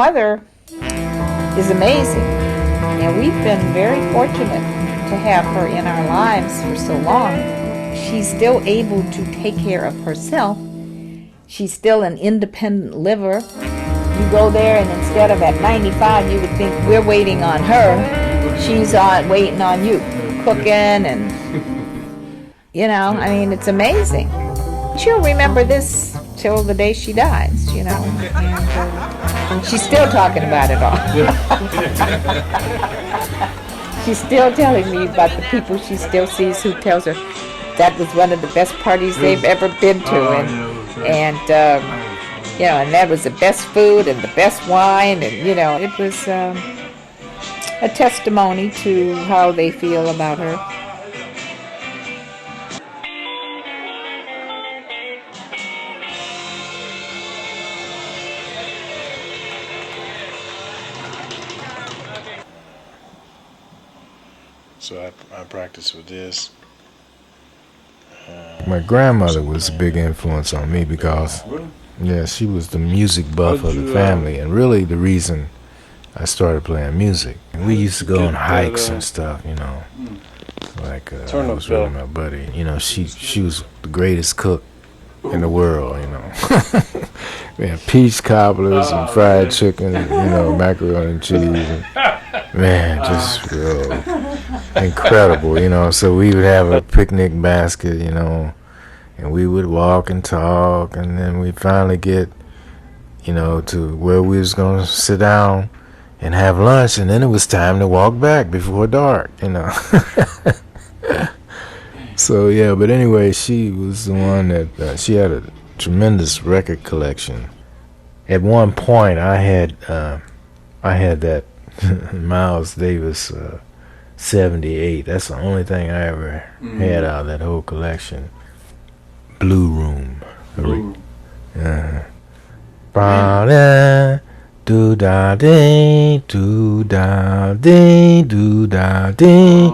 Mother is amazing, and we've been very fortunate to have her in our lives for so long. She's still able to take care of herself. She's still an independent liver. You go there, and instead of at 95, you would think we're waiting on her. She's waiting on you, cooking, and I mean, it's amazing. She'll remember this till the day she dies, and she's still talking about it all. She's still telling me about the people she still sees who tells her that was one of the best parties they've ever been to, and that was the best food and the best wine, and it was a testimony to how they feel about her. So I practice with this. My grandmother was a big influence on me because, she was the music buff of the family, and really the reason I started playing music. And we used to go on hikes and stuff, like I was with my buddy. She was the greatest cook in the world, We had peach cobblers and fried chicken, macaroni and cheese. And, just incredible, So we would have a picnic basket, and we would walk and talk, and then we'd finally get, to where we was going to sit down and have lunch, and then it was time to walk back before dark, So, but anyway, she was the one that, she had a tremendous record collection. At one point, I had that Miles Davis 78. That's the only thing I ever had out of that whole collection. Blue Room. Ba-da, do-da-dee, do-da-dee, do-da-dee,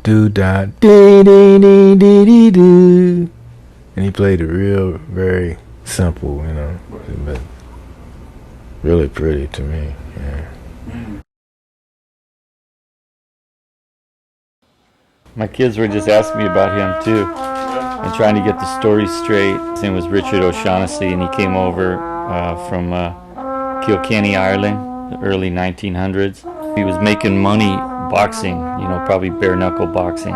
do-da-dee-dee-dee-dee-dee-doo. And he played it very simple, but really pretty to me, My kids were just asking me about him too, and trying to get the story straight. His name was Richard O'Shaughnessy, and he came over from Kilkenny, Ireland, the early 1900s. He was making money boxing, probably bare knuckle boxing.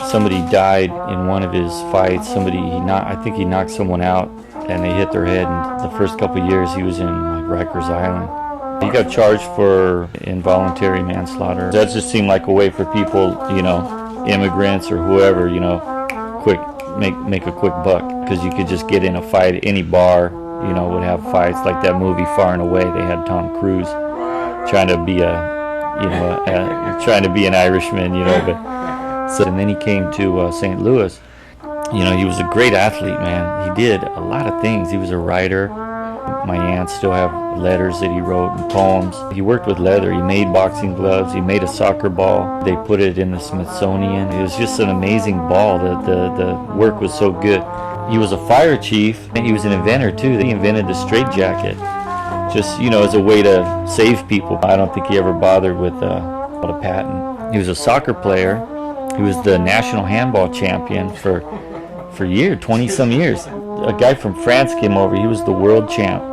Somebody died in one of his fights. I think he knocked someone out, and they hit their head. And the first couple of years, he was in Rikers Island. He got charged for involuntary manslaughter. That just seemed like a way for people, immigrants or whoever, make a quick buck, because you could just get in a fight. Any bar, would have fights, like that movie Far and Away. They had Tom Cruise trying to be an Irishman, but. So, and then he came to St. Louis. He was a great athlete, man. He did a lot of things. He was a writer. My aunts still have letters that he wrote and poems. He worked with leather. He made boxing gloves. He made a soccer ball. They put it in the Smithsonian. It was just an amazing ball. The work was so good. He was a fire chief, and he was an inventor too. He invented the straitjacket, just as a way to save people. I don't think he ever bothered with a patent. He was a soccer player. He was the national handball champion for years, 20-some years. A guy from France came over. He was the world champ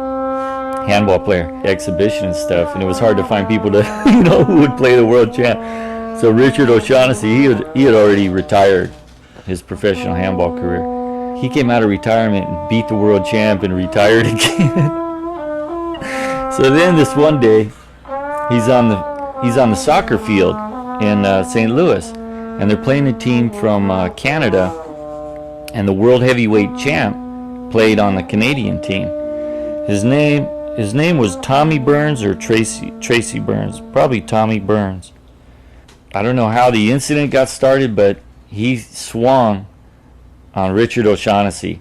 handball player, exhibition and stuff, and it was hard to find people to, who would play the world champ. So Richard O'Shaughnessy, he had already retired his professional handball career. He came out of retirement and beat the world champ and retired again. So then this one day, he's on the soccer field in St. Louis. And they're playing a team from Canada, and the world heavyweight champ played on the Canadian team. His name was Tommy Burns or Tracy Burns, probably Tommy Burns. I don't know how the incident got started, but he swung on Richard O'Shaughnessy,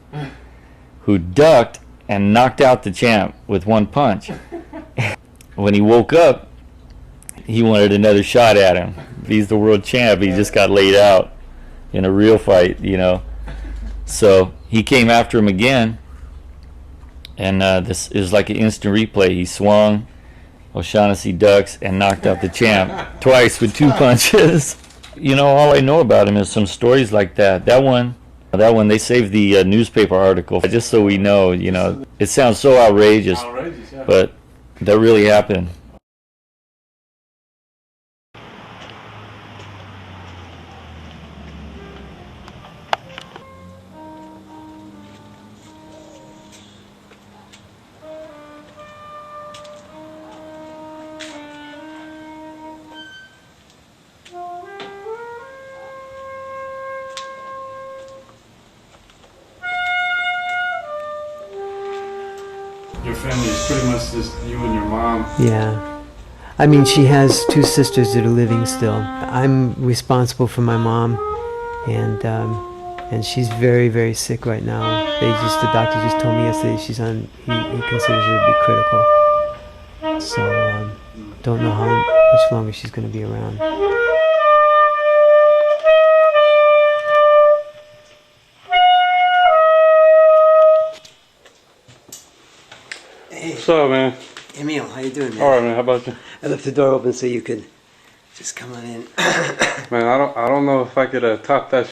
who ducked and knocked out the champ with one punch. When he woke up, he wanted another shot at him. He's the world champ. He just got laid out in a real fight, So he came after him again, and this is like an instant replay. He swung O'Shaughnessy Ducks and knocked out the champ twice with 2 punches. You know, all I know about him is some stories like that. That one, they saved the newspaper article just so we know. You know, it sounds so outrageous, Yeah. but that really happened. Your family is pretty much just you and your mom. Yeah. I mean, she has 2 sisters that are living still. I'm responsible for my mom, and she's very, very sick right now. The doctor just told me yesterday he considers her to be critical. So, don't know how much longer she's going to be around. Hey, What's up, man? Emil, how you doing, man? All right, man. How about you? I left the door open so you could just come on in. Man, I don't know if I could top that.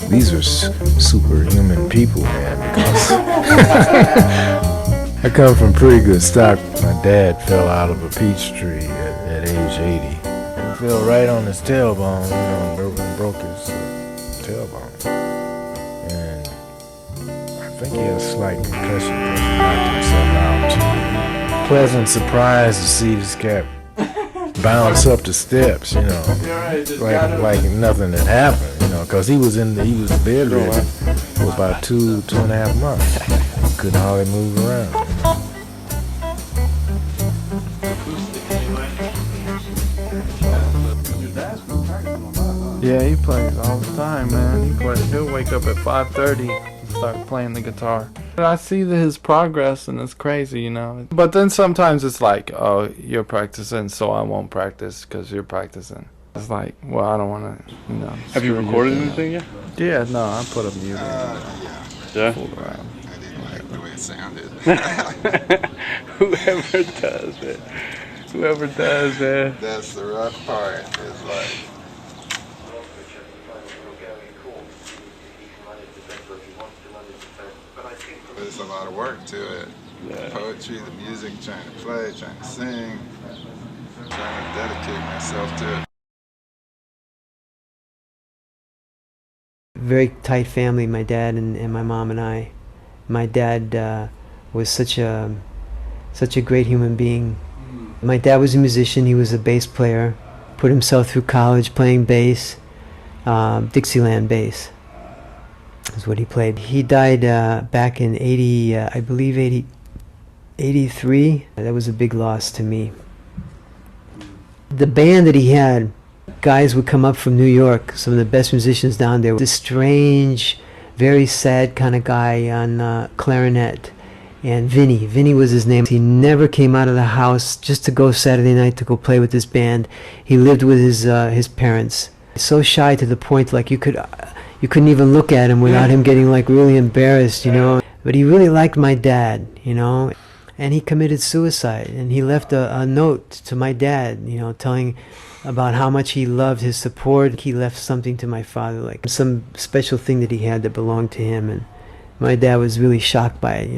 These are superhuman people, man. Because I come from pretty good stock. My dad fell out of a peach tree at age 80. He fell right on his tailbone, broke his tailbone. And I think he had a slight concussion because he knocked himself out. Pleasant surprise to see this cat bounce up the steps, like nothing had happened, because he was bedridden for about 2.5 months. Couldn't hardly move around. Yeah, he plays all the time, man. He'll wake up at 5:30 and start playing the guitar. I see his progress, and it's crazy, But then sometimes it's like, oh, you're practicing, so I won't practice because you're practicing. It's like, well, I don't want to, Have you recorded anything yet? Yeah, no, I put a mute in. Yeah. Fool around. I didn't like the way it sounded. Whoever does it. Whoever does it. That's the rough part. Is like, there's a lot of work to it. The poetry, the music, trying to play, trying to sing, trying to dedicate myself to it. Very tight family, my dad and my mom and I. My dad was such a great human being. My dad was a musician. He was a bass player. Put himself through college playing bass, Dixieland bass is what he played. He died back in 83. That was a big loss to me. The band that he had, guys would come up from New York, some of the best musicians down there. This strange, very sad kind of guy on clarinet. And Vinny was his name. He never came out of the house just to go Saturday night to go play with this band. He lived with his parents. So shy to the point like you couldn't even look at him without him getting like really embarrassed, But he really liked my dad, And he committed suicide. And he left a note to my dad, telling about how much he loved his support. He left something to my father, like some special thing that he had that belonged to him. And my dad was really shocked by it,